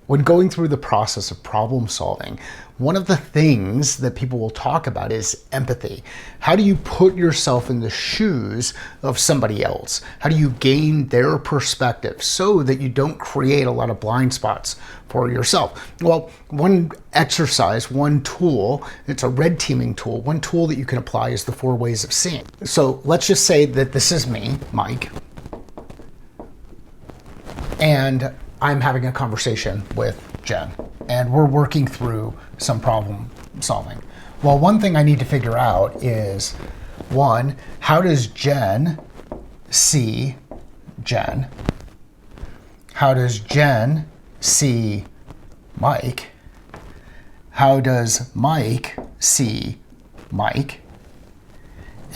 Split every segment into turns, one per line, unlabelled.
When going through the process of problem solving, one of the things that people will talk about is empathy. How do you put yourself in the shoes of somebody else? How do you gain their perspective so that you don't create a lot of blind spots for yourself? Well, one exercise, one tool, it's a red teaming tool. One tool that you can apply is the 4 ways of seeing. So let's just say that this is me, Mike, and I'm having a conversation with Jen, and we're working through some problem solving. Well, one thing I need to figure out is, one, how does Jen see Jen? How does Jen see Mike? How does Mike see Mike?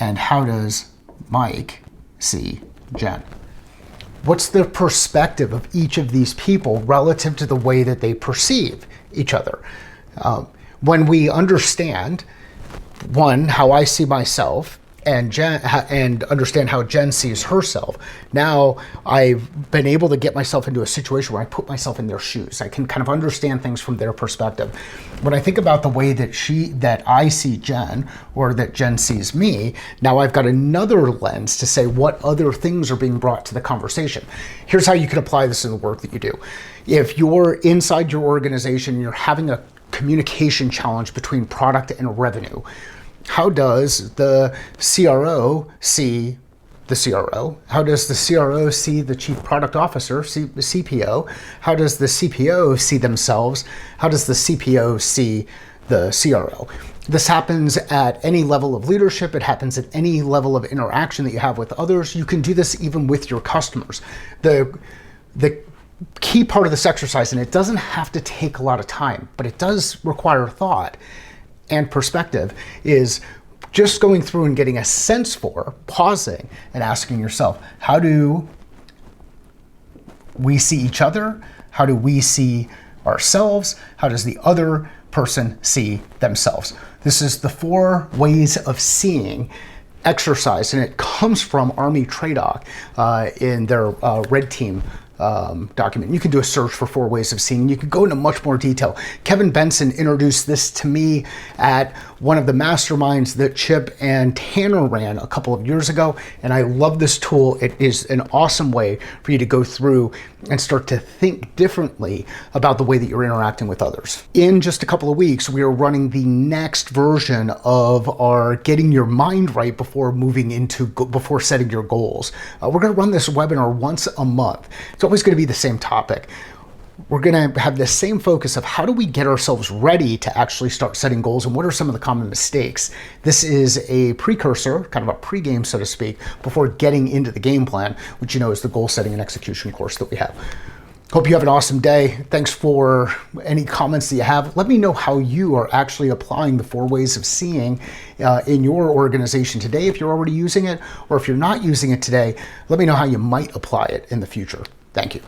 And how does Mike see Jen? What's the perspective of each of these people relative to the way that they perceive each other? When we understand, one, how I see myself, and understand how Jen sees herself, now I've been able to get myself into a situation where I put myself in their shoes. I can kind of understand things from their perspective. When I think about the way that I see Jen, or that Jen sees me, now I've got another lens to say what other things are being brought to the conversation. Here's how you can apply this in the work that you do. If you're inside your organization, you're having a communication challenge between product and revenue, how does the CRO see the CRO? How does the CRO see the Chief Product Officer, the CPO? How does the CPO see themselves? How does the CPO see the CRO? This happens at any level of leadership. It happens at any level of interaction that you have with others. You can do this even with your customers. The key part of this exercise, and it doesn't have to take a lot of time, but it does require thought and perspective, is just going through and getting a sense for, pausing and asking yourself, how do we see each other? How do we see ourselves? How does the other person see themselves? This is the 4 ways of seeing exercise, and it comes from Army TRADOC in their Red Team document. You can do a search for 4 ways of seeing. You can go into much more detail. Kevin Benson introduced this to me at one of the masterminds that Chip and Tanner ran a couple of years ago, and I love this tool. It is an awesome way for you to go through and start to think differently about the way that you're interacting with others. In just a couple of weeks, we are running the next version of our Getting Your Mind Right before setting your goals. We're going to run this webinar once a month. It's always going to be the same topic. We're going to have the same focus of how do we get ourselves ready to actually start setting goals, and what are some of the common mistakes. This is a precursor, kind of a pregame, so to speak, before getting into the game plan, which you know is the goal setting and execution course that we have. Hope you have an awesome day. Thanks for any comments that you have. Let me know how you are actually applying the 4 ways of seeing in your organization today, if you're already using it, or if you're not using it today, let me know how you might apply it in the future. Thank you.